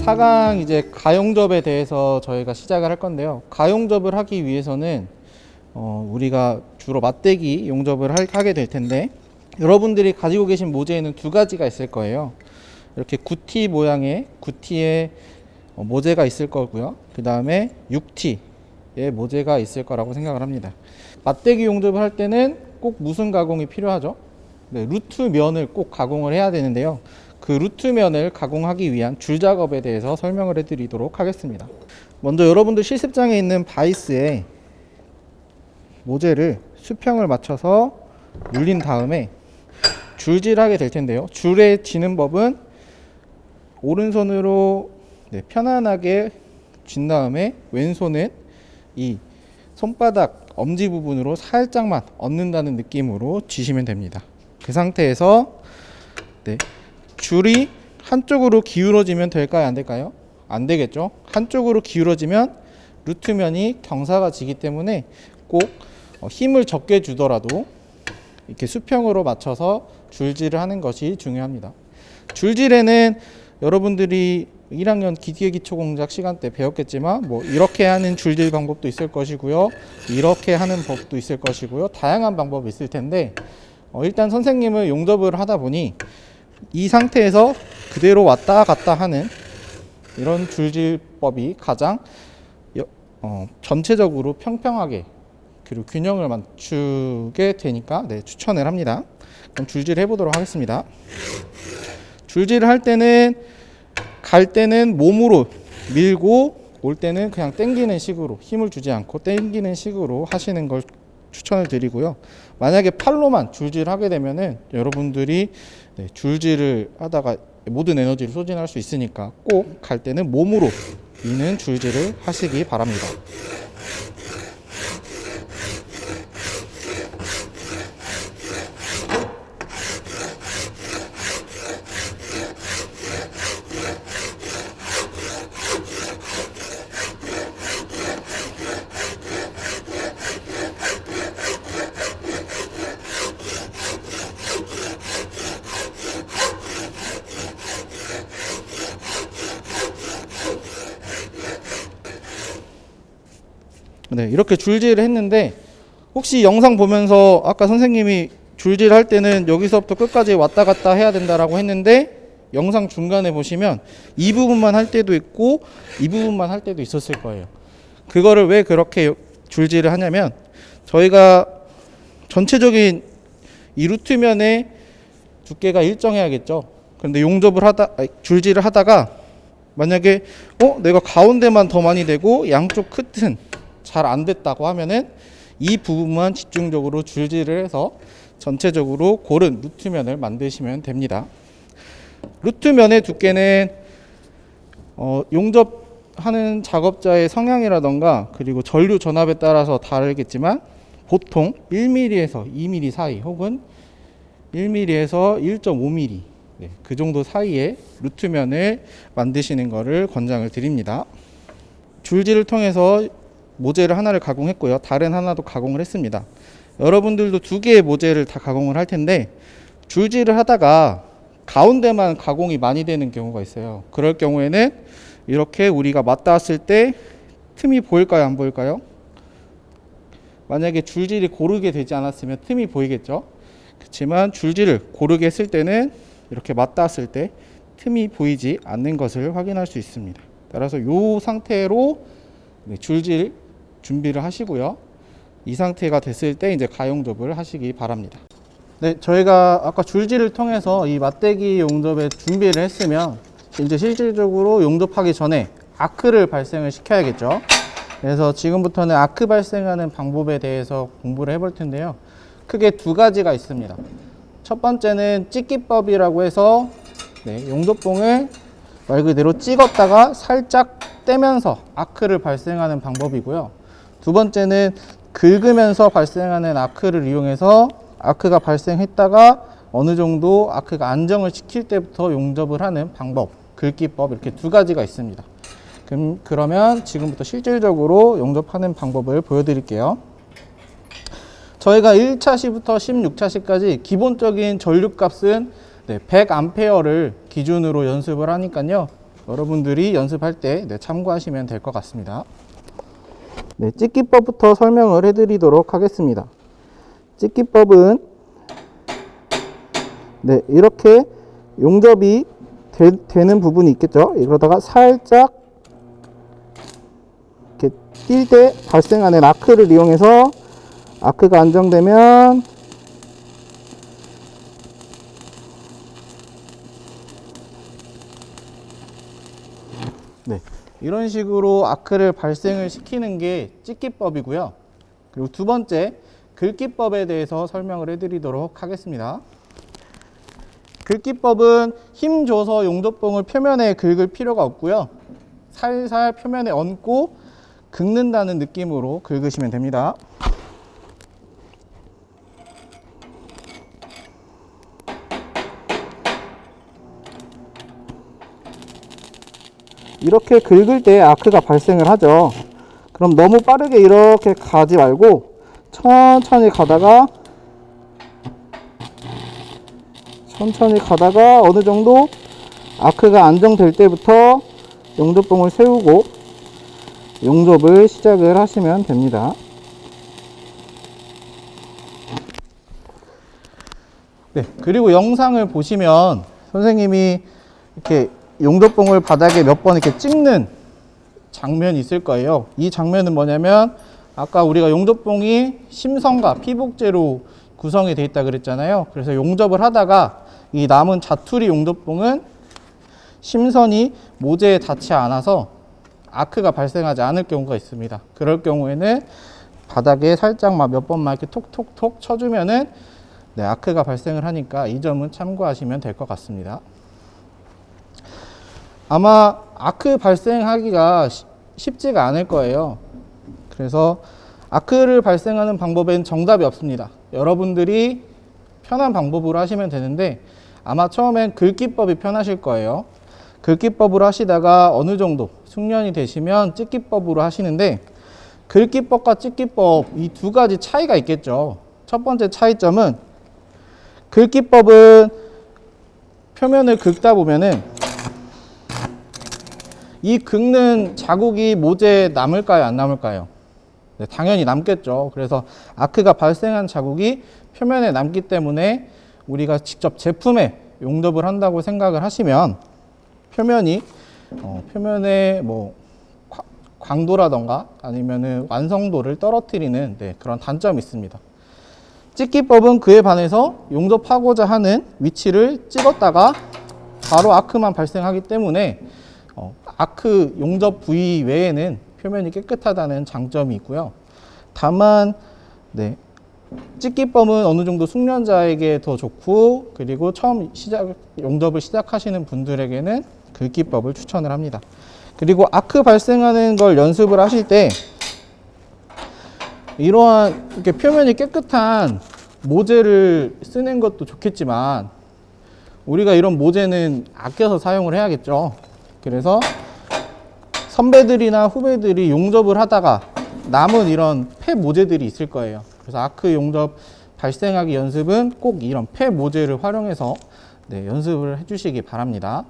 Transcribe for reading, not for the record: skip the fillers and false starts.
4강 이제 가용접에 대해서 저희가 시작을 할 건데요. 가용접을 하기 위해서는 우리가 주로 맞대기 용접을 하게 될 텐데, 여러분들이 가지고 계신 모재에는 두 가지가 있을 거예요. 이렇게 구티 모양의 구티에 모재가 있을 거고요. 그 다음에 6T의 모재가 있을 거라고 생각을 합니다. 맞대기 용접을 할 때는 꼭 무슨 가공이 필요하죠? 네, 루트 면을 꼭 가공을 해야 되는데요. 그 루트 면을 가공하기 위한 줄 작업에 대해서 설명을 해드리도록 하겠습니다. 먼저 여러분들 실습장에 있는 바이스에 모재를 수평을 맞춰서 눌린 다음에 줄질하게 될 텐데요. 줄에 지는 법은 오른손으로 편안하게 쥔 다음에 왼손은 이 손바닥 엄지 부분으로 살짝만 얹는다는 느낌으로 쥐시면 됩니다. 그 상태에서 줄이 한쪽으로 기울어지면 될까요? 안 될까요? 안 되겠죠. 한쪽으로 기울어지면 루트면이 경사가 지기 때문에 꼭 힘을 적게 주더라도 이렇게 수평으로 맞춰서 줄질을 하는 것이 중요합니다. 줄질에는 여러분들이 1학년 기계기초공작 시간 때 배웠겠지만 이렇게 하는 줄질 방법도 있을 것이고요, 이렇게 하는 법도 있을 것이고요, 다양한 방법이 있을 텐데 일단 선생님은 용접을 하다 보니 이 상태에서 그대로 왔다 갔다 하는 이런 줄질법이 가장 전체적으로 평평하게 그리고 균형을 맞추게 되니까 추천을 합니다. 그럼 줄질 해보도록 하겠습니다. 줄질을 할 때는 갈 때는 몸으로 밀고 올 때는 그냥 당기는 식으로, 힘을 주지 않고 당기는 식으로 하시는 걸 추천을 드리고요. 만약에 팔로만 줄질을 하게 되면은 여러분들이 줄질을 하다가 모든 에너지를 소진할 수 있으니까 꼭 갈 때는 몸으로 미는 줄질을 하시기 바랍니다. 이렇게 줄질을 했는데, 혹시 영상 보면서 아까 선생님이 줄질 할 때는 여기서부터 끝까지 왔다 갔다 해야 된다라고 했는데, 영상 중간에 보시면 이 부분만 할 때도 있고 이 부분만 할 때도 있었을 거예요. 그거를 왜 그렇게 줄질을 하냐면, 저희가 전체적인 이 루트면의 두께가 일정해야겠죠. 그런데 줄질을 하다가 만약에 내가 가운데만 더 많이 되고 양쪽 끝은 잘 안 됐다고 하면은 이 부분만 집중적으로 줄질을 해서 전체적으로 고른 루트면을 만드시면 됩니다. 루트면의 두께는 용접하는 작업자의 성향이라던가 그리고 전류 전압에 따라서 다르겠지만 보통 1mm에서 2mm 사이, 혹은 1mm에서 1.5mm 그 정도 사이에 루트면을 만드시는 것을 권장을 드립니다. 줄질을 통해서 모재를 하나를 가공했고요, 다른 하나도 가공을 했습니다. 여러분들도 두 개의 모재를 다 가공을 할 텐데, 줄질을 하다가 가운데만 가공이 많이 되는 경우가 있어요. 그럴 경우에는 이렇게 우리가 맞닿았을 때 틈이 보일까요, 안 보일까요? 만약에 줄질이 고르게 되지 않았으면 틈이 보이겠죠. 그렇지만 줄질을 고르게 했을 때는 이렇게 맞닿았을 때 틈이 보이지 않는 것을 확인할 수 있습니다. 따라서 이 상태로 줄질 준비를 하시고요, 이 상태가 됐을 때 이제 가용접을 하시기 바랍니다. 저희가 아까 줄질을 통해서 이 맞대기 용접에 준비를 했으면 이제 실질적으로 용접하기 전에 아크를 발생을 시켜야겠죠. 그래서 지금부터는 아크 발생하는 방법에 대해서 공부를 해볼 텐데요. 크게 두 가지가 있습니다. 첫 번째는 찍기법이라고 해서 용접봉을 말 그대로 찍었다가 살짝 떼면서 아크를 발생하는 방법이고요. 두 번째는 긁으면서 발생하는 아크를 이용해서 아크가 발생했다가 어느 정도 아크가 안정을 시킬 때부터 용접을 하는 방법, 긁기법, 이렇게 두 가지가 있습니다. 그러면 지금부터 실질적으로 용접하는 방법을 보여드릴게요. 저희가 1차 시부터 16차 시까지 기본적인 전류값은 100A를 기준으로 연습을 하니까요. 여러분들이 연습할 때 참고하시면 될 것 같습니다. 네, 찍기법부터 설명을 해드리도록 하겠습니다. 찍기법은 이렇게 용접이 되는 부분이 있겠죠. 이러다가 살짝 이렇게 뛸 때 발생하는 아크를 이용해서 아크가 안정되면 이런 식으로 아크를 발생을 시키는 게 찍기법이고요. 그리고 두 번째, 긁기법에 대해서 설명을 해드리도록 하겠습니다. 긁기법은 힘 줘서 용접봉을 표면에 긁을 필요가 없고요. 살살 표면에 얹고 긁는다는 느낌으로 긁으시면 됩니다. 이렇게 긁을 때 아크가 발생을 하죠. 그럼 너무 빠르게 이렇게 가지 말고 천천히 가다가 어느 정도 아크가 안정될 때부터 용접봉을 세우고 용접을 시작을 하시면 됩니다. 네, 그리고 영상을 보시면 선생님이 이렇게 용접봉을 바닥에 몇 번 이렇게 찍는 장면이 있을 거예요. 이 장면은 뭐냐면 아까 우리가 용접봉이 심선과 피복제로 구성이 되어 있다 그랬잖아요. 그래서 용접을 하다가 이 남은 자투리 용접봉은 심선이 모재에 닿지 않아서 아크가 발생하지 않을 경우가 있습니다. 그럴 경우에는 바닥에 살짝 몇 번만 이렇게 톡톡톡 쳐주면은 아크가 발생을 하니까 이 점은 참고하시면 될 것 같습니다. 아마 아크 발생하기가 쉽지가 않을 거예요. 그래서 아크를 발생하는 방법엔 정답이 없습니다. 여러분들이 편한 방법으로 하시면 되는데 아마 처음엔 긁기법이 편하실 거예요. 긁기법으로 하시다가 어느 정도 숙련이 되시면 찍기법으로 하시는데 긁기법과 찍기법 이 두 가지 차이가 있겠죠. 첫 번째 차이점은 긁기법은 표면을 긁다 보면은 이 긁는 자국이 모재에 남을까요? 안 남을까요? 네, 당연히 남겠죠. 그래서 아크가 발생한 자국이 표면에 남기 때문에 우리가 직접 제품에 용접을 한다고 생각을 하시면 표면에 광도라던가 아니면은 완성도를 떨어뜨리는 그런 단점이 있습니다. 찍기법은 그에 반해서 용접하고자 하는 위치를 찍었다가 바로 아크만 발생하기 때문에 아크 용접 부위 외에는 표면이 깨끗하다는 장점이 있고요. 다만 찍기법은 어느 정도 숙련자에게 더 좋고 그리고 처음 용접을 시작하시는 분들에게는 긁기법을 추천을 합니다. 그리고 아크 발생하는 걸 연습을 하실 때 이러한 이렇게 표면이 깨끗한 모재를 쓰는 것도 좋겠지만 우리가 이런 모재는 아껴서 사용을 해야겠죠. 그래서 선배들이나 후배들이 용접을 하다가 남은 이런 폐 모재들이 있을 거예요. 그래서 아크 용접 발생하기 연습은 꼭 이런 폐 모재를 활용해서 연습을 해주시기 바랍니다.